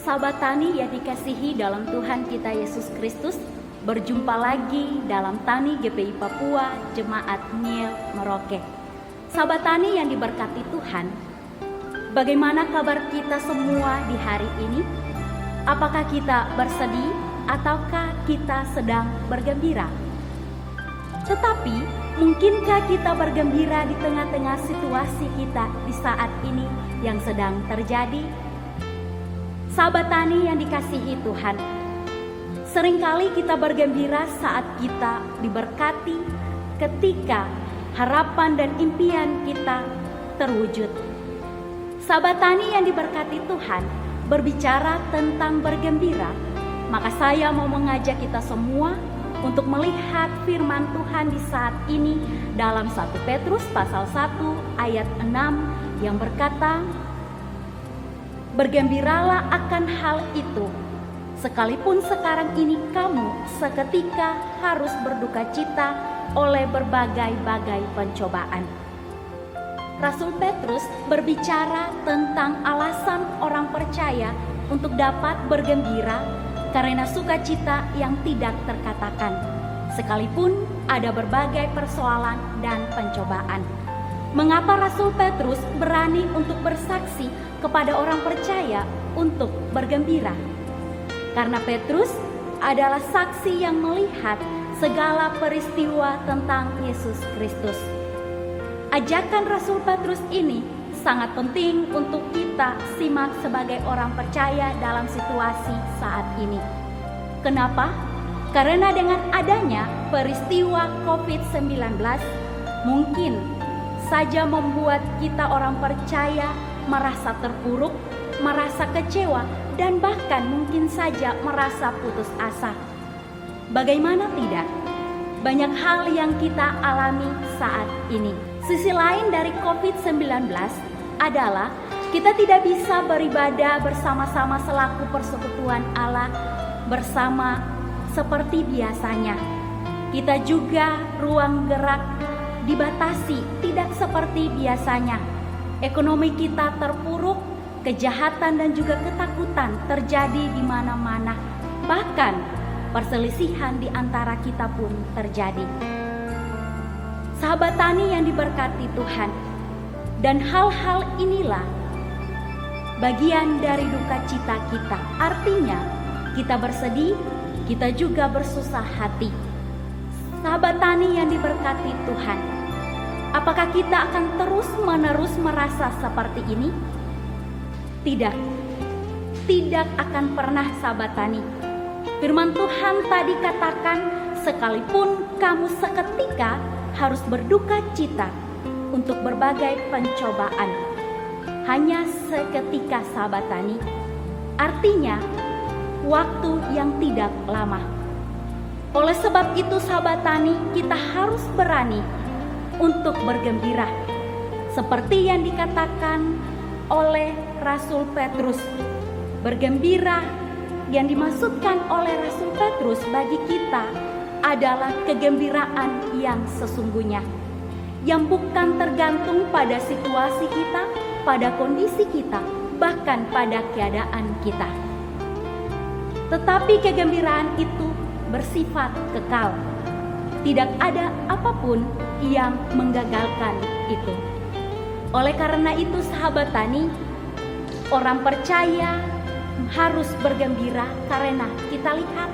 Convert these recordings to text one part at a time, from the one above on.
Sahabat Tani yang dikasihi dalam Tuhan kita Yesus Kristus, berjumpa lagi dalam Tani GPI Papua Jemaat Niel Merauke. Sahabat Tani yang diberkati Tuhan, bagaimana kabar kita semua di hari ini? Apakah kita bersedih ataukah kita sedang bergembira? Tetapi, mungkinkah kita bergembira di tengah-tengah situasi kita di saat ini yang sedang terjadi? Sahabat Tani yang dikasihi Tuhan, seringkali kita bergembira saat kita diberkati ketika harapan dan impian kita terwujud. Sahabat Tani yang diberkati Tuhan, berbicara tentang bergembira, maka saya mau mengajak kita semua untuk melihat firman Tuhan di saat ini dalam 1 Petrus pasal 1 ayat 6 yang berkata, "Bergembiralah akan hal itu, sekalipun sekarang ini kamu seketika harus berduka cita oleh berbagai-bagai pencobaan." Rasul Petrus berbicara tentang alasan orang percaya untuk dapat bergembira karena sukacita yang tidak terkatakan, sekalipun ada berbagai persoalan dan pencobaan. Mengapa Rasul Petrus berani untuk bersaksi kepada orang percaya untuk bergembira? Karena Petrus adalah saksi yang melihat segala peristiwa tentang Yesus Kristus. Ajakan Rasul Petrus ini sangat penting untuk kita simak sebagai orang percaya dalam situasi saat ini. Kenapa? Karena dengan adanya peristiwa COVID-19 mungkin saja membuat kita orang percaya merasa terpuruk, merasa kecewa, dan bahkan mungkin saja merasa putus asa. Bagaimana tidak? Banyak hal yang kita alami saat ini. Sisi lain dari COVID-19 adalah kita tidak bisa beribadah bersama-sama selaku persekutuan Allah bersama seperti biasanya. Kita juga ruang gerak dibatasi tidak seperti biasanya. Ekonomi kita terpuruk, kejahatan dan juga ketakutan terjadi di mana-mana. Bahkan perselisihan di antara kita pun terjadi. Sahabat Tani yang diberkati Tuhan, dan hal-hal inilah bagian dari duka cita kita. Artinya, kita bersedih, kita juga bersusah hati. Sahabat Tani yang diberkati Tuhan, apakah kita akan terus-menerus merasa seperti ini? Tidak, tidak akan pernah sahabat Tani. Firman Tuhan tadi katakan, sekalipun kamu seketika harus berduka cita untuk berbagai pencobaan. Hanya seketika sahabat Tani, artinya waktu yang tidak lama. Oleh sebab itu sahabat Tani, kita harus berani untuk bergembira. Seperti yang dikatakan oleh Rasul Petrus, bergembira yang dimaksudkan oleh Rasul Petrus bagi kita adalah kegembiraan yang sesungguhnya, yang bukan tergantung pada situasi kita, pada kondisi kita, bahkan pada keadaan kita. Tetapi kegembiraan itu bersifat kekal. Tidak ada apapun yang menggagalkan itu. Oleh karena itu sahabat Tani, orang percaya harus bergembira karena kita lihat,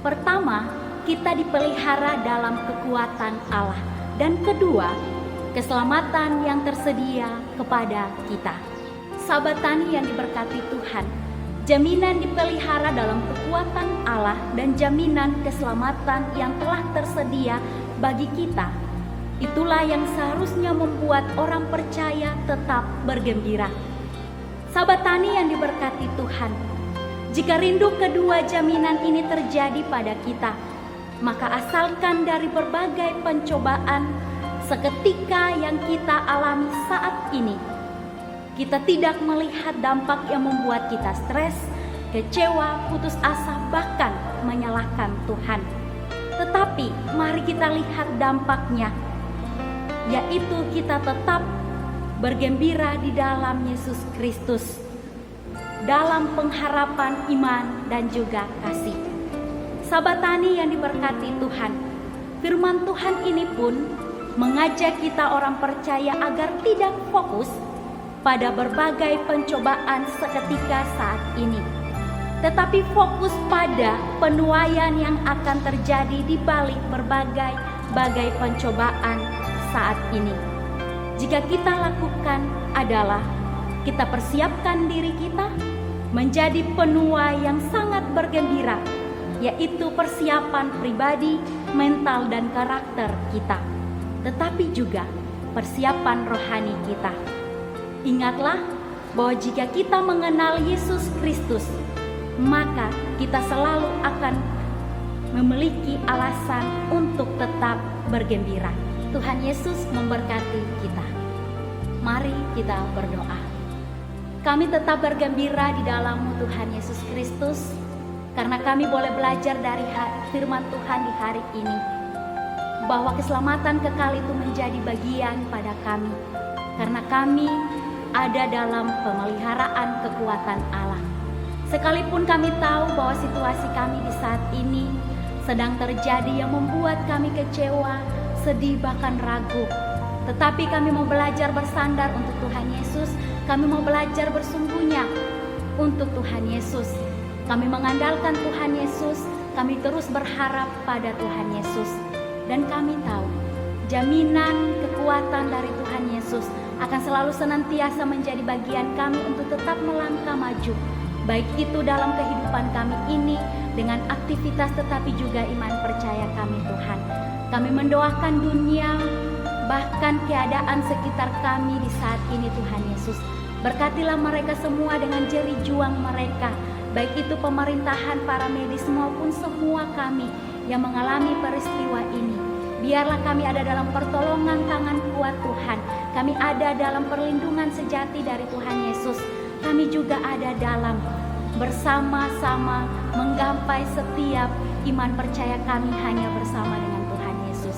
pertama, kita dipelihara dalam kekuatan Allah, dan kedua, keselamatan yang tersedia kepada kita. Sahabat Tani yang diberkati Tuhan, jaminan dipelihara dalam kekuatan Allah dan jaminan keselamatan yang telah tersedia bagi kita, itulah yang seharusnya membuat orang percaya tetap bergembira. Sahabat Tani yang diberkati Tuhan, jika rindu kedua jaminan ini terjadi pada kita, maka asalkan dari berbagai pencobaan seketika yang kita alami saat ini, kita tidak melihat dampak yang membuat kita stres, kecewa, putus asa, bahkan menyalahkan Tuhan. Tetapi mari kita lihat dampaknya, yaitu kita tetap bergembira di dalam Yesus Kristus. dalam pengharapan iman dan juga kasih. Sahabat tani yang diberkati Tuhan, firman Tuhan ini pun mengajak kita orang percaya agar tidak fokus pada berbagai pencobaan seketika saat ini, tetapi fokus pada penuaian yang akan terjadi di balik berbagai pencobaan saat ini. Jika kita lakukan adalah kita persiapkan diri kita menjadi penuai yang sangat bergembira, yaitu persiapan pribadi, mental dan karakter kita, tetapi juga persiapan rohani kita. Ingatlah bahwa jika kita mengenal Yesus Kristus, maka kita selalu akan memiliki alasan untuk tetap bergembira. Tuhan Yesus memberkati kita. Mari kita berdoa. Kami tetap bergembira di dalam Tuhan Yesus Kristus, karena kami boleh belajar dari firman Tuhan di hari ini, bahwa keselamatan kekal itu menjadi bagian pada kami, karena kami ada dalam pemeliharaan kekuatan Allah. Sekalipun kami tahu bahwa situasi kami di saat ini sedang terjadi yang membuat kami kecewa, sedih, bahkan ragu, tetapi kami mau belajar bersandar untuk Tuhan Yesus. Kami mau belajar bersungguhnya untuk Tuhan Yesus. Kami mengandalkan Tuhan Yesus. Kami terus berharap pada Tuhan Yesus. Dan kami tahu jaminan kekuatan dari Tuhan Yesus akan selalu senantiasa menjadi bagian kami untuk tetap melangkah maju, baik itu dalam kehidupan kami ini dengan aktivitas, tetapi juga iman percaya kami Tuhan. Kami mendoakan dunia, bahkan keadaan sekitar kami di saat ini Tuhan Yesus. Berkatilah mereka semua dengan jerih juang mereka, baik itu pemerintahan, para medis maupun semua kami yang mengalami peristiwa ini. Biarlah kami ada dalam pertolongan tangan kuat Tuhan. Kami ada dalam perlindungan sejati dari Tuhan Yesus. Kami juga ada dalam bersama-sama menggapai setiap iman percaya kami hanya bersama dengan Tuhan Yesus.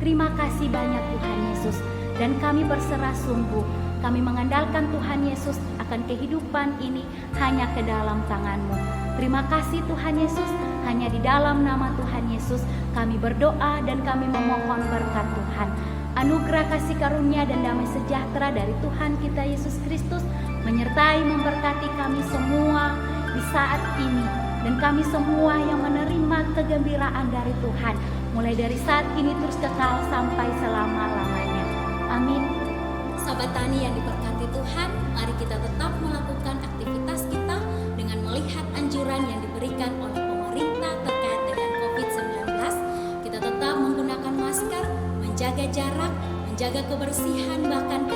Terima kasih banyak Tuhan Yesus. Dan kami berserah sungguh. Kami mengandalkan Tuhan Yesus akan kehidupan ini hanya ke dalam tangan-Mu. Terima kasih Tuhan Yesus. Hanya di dalam nama Tuhan Yesus kami berdoa dan kami memohon berkat Tuhan. Anugerah kasih karunia dan damai sejahtera dari Tuhan kita Yesus Kristus menyertai memberkati kami semua di saat ini. Dan kami semua yang menerima kegembiraan dari Tuhan mulai dari saat ini terus kekal sampai selama-lamanya. Amin. Sahabat tani yang diberkati Tuhan, mari kita tetap melakukan aktivitas kita dengan melihat anjuran yang diberikan oleh pemerintah terkait dengan COVID-19. Kita tetap menggunakan masker, menjaga jarak, menjaga kebersihan, bahkan